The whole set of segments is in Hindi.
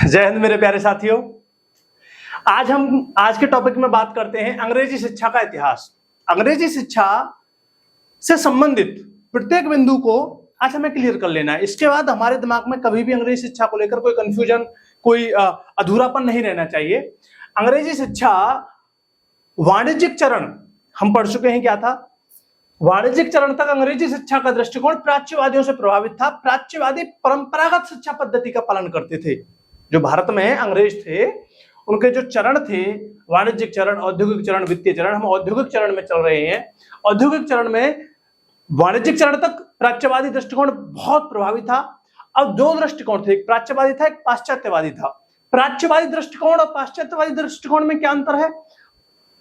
जय हिंद मेरे प्यारे साथियों। आज के टॉपिक में बात करते हैं अंग्रेजी शिक्षा का इतिहास। अंग्रेजी शिक्षा से संबंधित प्रत्येक बिंदु को आज हमें क्लियर कर लेना है। इसके बाद हमारे दिमाग में कभी भी अंग्रेजी शिक्षा को लेकर कोई कंफ्यूजन, कोई अधूरापन नहीं रहना चाहिए। अंग्रेजी शिक्षा वाणिज्यिक चरण हम पढ़ चुके हैं, क्या था? वाणिज्यिक चरण तक अंग्रेजी शिक्षा का दृष्टिकोण प्राच्यवादियों से प्रभावित था। प्राच्यवादी परंपरागत शिक्षा पद्धति का पालन करते थे। जो भारत में अंग्रेज थे, उनके जो चरण थे, वाणिज्यिक चरण, औद्योगिक चरण, वित्तीय चरण, हम औद्योगिक चरण में चल रहे हैं। औद्योगिक चरण में वाणिज्यिक चरण तक प्राच्यवादी दृष्टिकोण बहुत प्रभावी था। अब दो दृष्टिकोण थे, एक प्राच्यवादी था, एक पाश्चात्यवादी था। प्राच्यवादी दृष्टिकोण और पाश्चात्यवादी दृष्टिकोण में क्या अंतर है?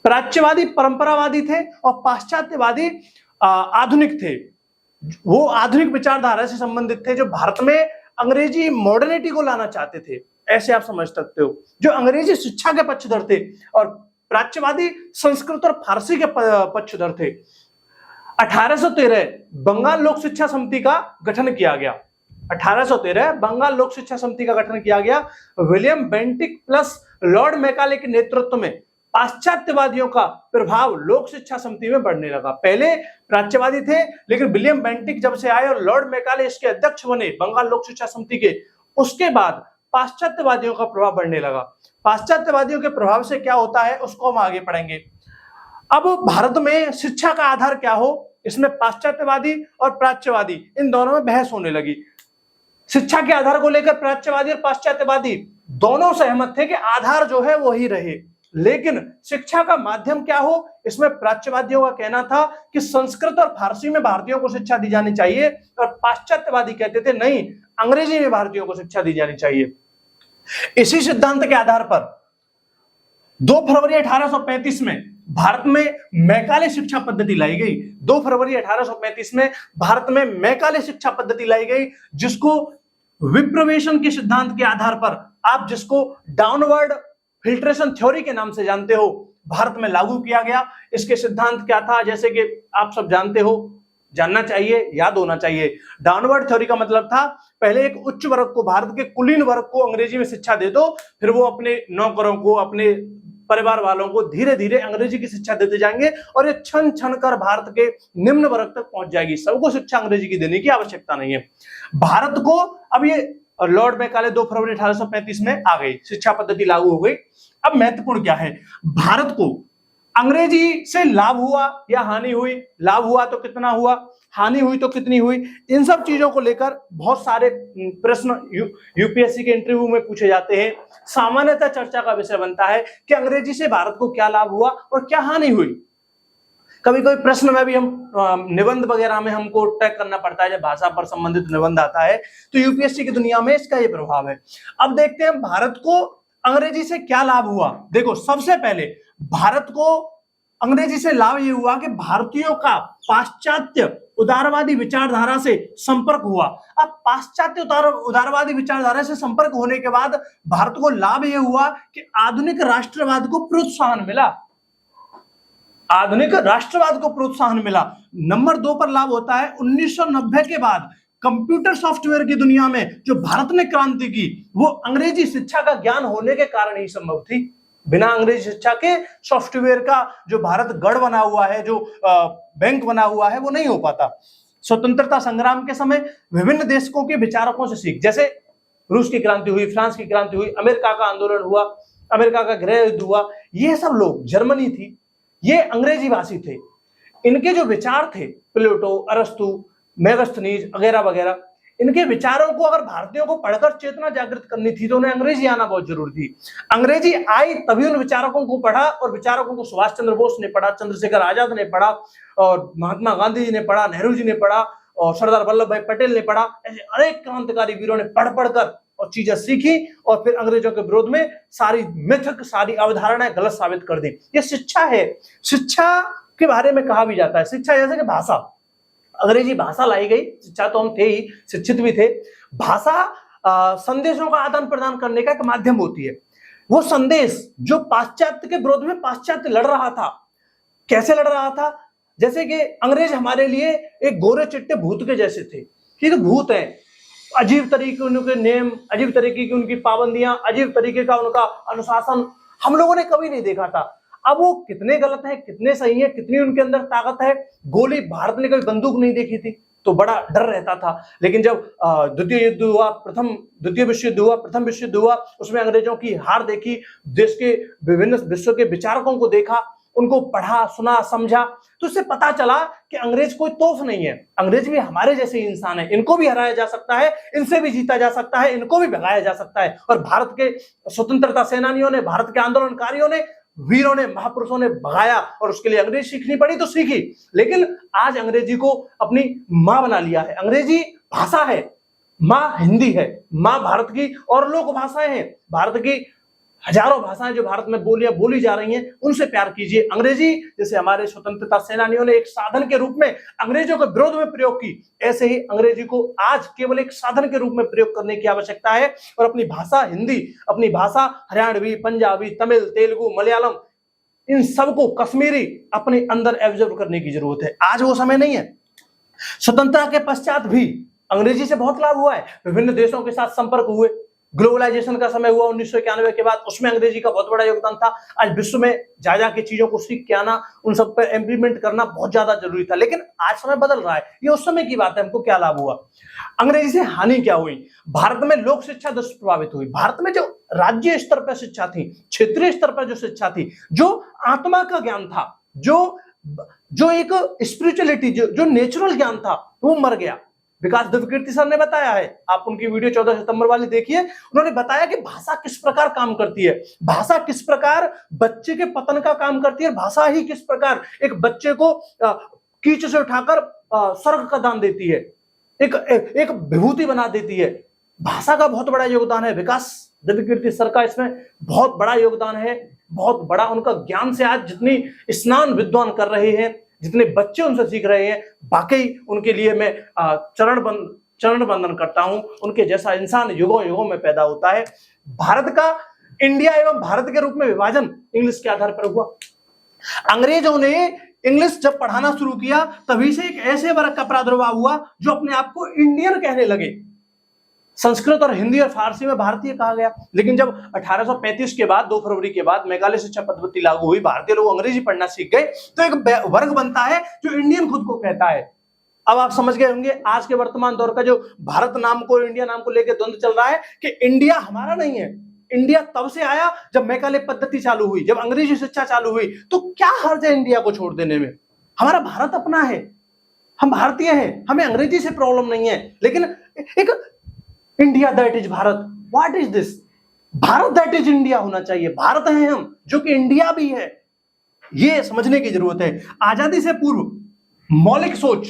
प्राच्यवादी परंपरावादी थे और पाश्चात्यवादी आधुनिक थे। वो आधुनिक विचारधारा से संबंधित थे, जो भारत में अंग्रेजी मॉडर्निटी को लाना चाहते थे, ऐसे आप समझ सकते हो। जो अंग्रेजी शिक्षा के पक्षधर थे और प्राच्यवादी संस्कृत और फारसी के पक्षधर थे। 1813 बंगाल लोक शिक्षा समिति का गठन किया गया। 1813 बंगाल लोक शिक्षा समिति का गठन किया गया। William Bentinck plus Lord Macaulay के नेतृत्व में पाश्चात्यवादियों का प्रभाव लोक शिक्षा समिति में बढ़ने लगा। पहले प्राच्यवादी थे, लेकिन विलियम बेंटिक जब से आए और लॉर्ड मैकाले इसके अध्यक्ष बने बंगाल लोक शिक्षा समिति के, उसके बाद पाश्चात्यवादियों का प्रभाव बढ़ने लगा। पाश्चात्यवादियों के प्रभाव से क्या होता है उसको हम आगे पढ़ेंगे। अब भारत में शिक्षा का आधार क्या हो, इसमें पाश्चात्यवादी और प्राच्यवादी इन दोनों में बहस होने लगी। शिक्षा के आधार को लेकर प्राच्यवादी और पाश्चात्यवादी दोनों सहमत थे कि आधार जो है वही रहे, लेकिन शिक्षा का माध्यम क्या हो, इसमें प्राच्यवादियों का कहना था कि संस्कृत और फारसी में भारतीयों को शिक्षा दी जानी चाहिए, और पाश्चात्यवादी कहते थे नहीं, अंग्रेजी में भारतीयों को शिक्षा दी जानी चाहिए। इसी सिद्धांत के आधार पर 2 फरवरी 1835 में भारत में मैकाले शिक्षा पद्धति लाई गई। 2 फरवरी 1835 में भारत में मैकाले शिक्षा पद्धति लाई गई, जिसको विप्रवेशन के सिद्धांत के आधार पर, आप जिसको डाउनवर्ड फिल्ट्रेशन थ्योरी के नाम से जानते हो, भारत में लागू किया गया। इसके सिद्धांत क्या था, जैसे कि आप सब जानते हो, जानना चाहिए, याद होना चाहिए। डाउनवर्ड थ्योरी का मतलब था, पहले एक उच्च वर्ग को, भारत के कुलीन वर्ग को अंग्रेजी में शिक्षा दे दो, फिर वो अपने नौकरों को, अपने परिवार वालों को धीरे धीरे अंग्रेजी की शिक्षा देते जाएंगे, और ये छन छन कर भारत के निम्न वर्ग तक पहुंच जाएगी। सबको शिक्षा अंग्रेजी की देने की आवश्यकता नहीं है। भारत को अब ये लॉर्ड मैकाले 2 फरवरी 1835 में आ गई, शिक्षा पद्धति लागू हो गई। अब महत्वपूर्ण क्या है, भारत को अंग्रेजी से लाभ हुआ या हानि हुई? लाभ हुआ तो कितना हुआ, हानि हुई तो कितनी हुई? इन सब चीजों को लेकर बहुत सारे प्रश्न यूपीएससी के इंटरव्यू में पूछे जाते हैं। सामान्यतः चर्चा का विषय बनता है कि अंग्रेजी से भारत को क्या लाभ हुआ और क्या हानि हुई। कभी कभी प्रश्न में भी हम निबंध वगैरह में हमको टैग करना पड़ता है, जब भाषा पर संबंधित निबंध आता है, तो यूपीएससी की दुनिया में इसका ये प्रभाव है। अब देखते हैं भारत को अंग्रेजी से क्या लाभ हुआ। देखो, सबसे पहले भारत को अंग्रेजी से लाभ ये हुआ कि भारतीयों का पाश्चात्य उदारवादी विचारधारा से संपर्क हुआ। अब पाश्चात्य उदारवादी विचारधारा से संपर्क होने के बाद भारत को लाभ ये हुआ कि आधुनिक राष्ट्रवाद को प्रोत्साहन मिला। आधुनिक राष्ट्रवाद को प्रोत्साहन मिला। नंबर 2 पर लाभ होता है 1990 के बाद कंप्यूटर सॉफ्टवेयर की दुनिया में जो भारत ने क्रांति की, वो अंग्रेजी शिक्षा का ज्ञान होने के कारण ही संभव थी। बिना अंग्रेजी शिक्षा के सॉफ्टवेयर का जो भारत गढ़ बना हुआ है, जो बैंक बना हुआ है, वो नहीं हो पाता। स्वतंत्रता संग्राम के समय विभिन्न देशों के विचारकों से सीख, जैसे रूस की क्रांति हुई, फ्रांस की क्रांति हुई, अमेरिका का आंदोलन हुआ, अमेरिका का गृह युद्ध हुआ, ये सब लोग, जर्मनी थी, ये अंग्रेजी भाषी थे। इनके जो विचार थे, प्लेटो, अरस्तु, मेगास्थनीज वगैरह वगैरह, इनके विचारों को अगर भारतीयों को पढ़कर चेतना जागृत करनी थी तो उन्हें अंग्रेजी आना बहुत जरूरी थी। अंग्रेजी आई तभी उन विचारकों को पढ़ा, और विचारकों को सुभाष चंद्र बोस ने पढ़ा, चंद्रशेखर आजाद ने पढ़ा, और महात्मा गांधी जी ने पढ़ा, नेहरू जी ने पढ़ा, और सरदार वल्लभ भाई पटेल ने पढ़ा। ऐसे अनेक क्रांतिकारी वीरों ने पढ़ पढ़कर और चीजें सीखी, और फिर अंग्रेजों के विरोध में सारी मिथक, सारी अवधारणाएं गलत साबित कर दी। ये शिक्षा है। शिक्षा के बारे में कहा भी जाता है, शिक्षा जैसे कि भाषा, अंग्रेजी भाषा लाई गई। शिक्षा तो हम थे ही, शिक्षित भी थे। भाषा संदेशों का आदान प्रदान करने का एक माध्यम होती है। वो संदेश जो पाश्चात्य के विरोध में पाश्चात्य लड़ रहा था, कैसे लड़ रहा था? जैसे कि अंग्रेज हमारे लिए एक गोरे चिट्टे भूत के जैसे थे। ठीक है, भूत है, अजीब तरीके उनके नेम, अजीब तरीके की उनकी पाबंदियां, अजीब तरीके का उनका अनुशासन हम लोगों ने कभी नहीं देखा था। अब वो कितने गलत है, कितने सही है, कितनी उनके अंदर ताकत है। गोली, भारत ने कभी बंदूक नहीं देखी थी तो बड़ा डर रहता था, लेकिन जब द्वितीय युद्ध हुआ, द्वितीय विश्व युद्ध हुआ, प्रथम विश्व युद्ध हुआ, उसमें अंग्रेजों की हार देखी, देश के विभिन्न विश्व के विचारकों को देखा, उनको पढ़ा, सुना, समझा, तो उससे पता चला कि अंग्रेज कोई तोफ नहीं है, अंग्रेज भी हमारे जैसे ही इंसान है, इनको भी हराया जा सकता है, इनसे भी जीता जा सकता है, इनको भी भगाया जा सकता है। और भारत के स्वतंत्रता सेनानियों ने, भारत के आंदोलनकारियों ने, वीरों ने, महापुरुषों ने भगाया, और उसके लिए अंग्रेजी सीखनी पड़ी तो सीखी, लेकिन आज अंग्रेजी को अपनी मां बना लिया है। अंग्रेजी भाषा है, मां हिंदी है, मां भारत की और लोक भाषाएं हैं। भारत की हजारों भाषाएं जो भारत में बोली जा रही हैं, उनसे प्यार कीजिए। अंग्रेजी जैसे हमारे स्वतंत्रता सेनानियों ने एक साधन के रूप में अंग्रेजों के विरोध में प्रयोग की, ऐसे ही अंग्रेजी को आज केवल एक साधन के रूप में प्रयोग करने की आवश्यकता है। और अपनी भाषा हिंदी, अपनी भाषा हरियाणवी, पंजाबी, तमिल, तेलुगु, मलयालम, इन सबको, कश्मीरी, अपने अंदर एब्जॉर्ब करने की जरूरत है। आज वो समय नहीं है। स्वतंत्रता के पश्चात भी अंग्रेजी से बहुत लाभ हुआ है, विभिन्न देशों के साथ संपर्क हुए, ग्लोबलाइजेशन का समय हुआ 1991 के बाद, उसमें अंग्रेजी का बहुत बड़ा योगदान था। आज विश्व में जा की चीजों को सीख के आना, उन सब पर इंप्लीमेंट करना बहुत ज्यादा जरूरी था, लेकिन आज समय बदल रहा है। ये उस समय की बात है, हमको क्या लाभ हुआ, अंग्रेजी से हानि क्या हुई। भारत में लोक शिक्षा दुष्प्रभावित हुई। भारत में जो राज्य स्तर पर शिक्षा थी, क्षेत्रीय स्तर पर जो शिक्षा थी, जो आत्मा का ज्ञान था, जो एक स्पिरिचुअलिटी, जो नेचुरल ज्ञान था, वो मर गया। विकास दिव्यकीर्ति सर ने बताया है, आप उनकी वीडियो 14 सितंबर वाली देखिए, उन्होंने बताया कि भाषा किस प्रकार काम करती है, भाषा किस प्रकार बच्चे के पतन का काम करती है, भाषा ही किस प्रकार एक बच्चे को कीचड़ से उठाकर स्वर्ग का दान देती है, एक विभूति बना देती है। भाषा का बहुत बड़ा योगदान है। विकास दिव्यकीर्ति सर का इसमें बहुत बड़ा योगदान है, बहुत बड़ा उनका ज्ञान से आज जितनी स्नान विद्वान कर रहे हैं, जितने बच्चे उनसे सीख रहे हैं, वाकई उनके लिए मैं चरण बंदन करता हूं। उनके जैसा इंसान युगों युगों में पैदा होता है। भारत का इंडिया एवं भारत के रूप में विभाजन इंग्लिश के आधार पर हुआ। अंग्रेजों ने इंग्लिश जब पढ़ाना शुरू किया, तभी से एक ऐसे वर्ग का प्रादुर्भाव हुआ जो अपने आप को इंडियन कहने लगे। संस्कृत और हिंदी और फारसी में भारतीय कहा गया, लेकिन जब 1835 के बाद 2 फरवरी के बाद मेघालय शिक्षा पद्धति लागू हुई, भारतीय लोग अंग्रेजी पढ़ना सीख गए, तो एक वर्ग बनता है जो इंडियन खुद को कहता है। अब आप समझ गए होंगे आज के वर्तमान दौर का जो भारत नाम को, इंडिया नाम को लेकर द्वंद्व चल रहा है कि इंडिया हमारा नहीं है। इंडिया तब से आया जब मेघालय पद्धति चालू हुई, जब अंग्रेजी शिक्षा चालू हुई, तो क्या हर्ज है इंडिया को छोड़ देने में। हमारा भारत अपना है, हम भारतीय हैं, हमें अंग्रेजी से प्रॉब्लम नहीं है, लेकिन एक India that is Bharat, what is this, Bharat that is India होना चाहिए। भारत है हम, जो कि इंडिया भी है, ये समझने की जरूरत है। आजादी से पूर्व मौलिक सोच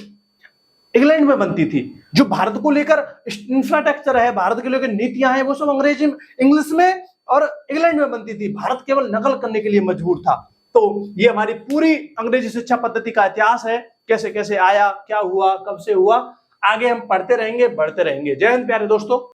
इंग्लैंड में बनती थी, जो भारत को लेकर इंफ्रास्ट्रक्चर है, भारत के लेकर नीतियां हैं, वो सब अंग्रेजी, इंग्लिश में और इंग्लैंड में बनती थी। भारत केवल नकल करने के लिए मजबूर था। तो ये हमारी पूरी अंग्रेजी शिक्षा पद्धति का इतिहास है, कैसे कैसे आया, क्या हुआ, कब से हुआ। आगे हम पढ़ते रहेंगे, बढ़ते रहेंगे। जय हिंद प्यारे दोस्तों।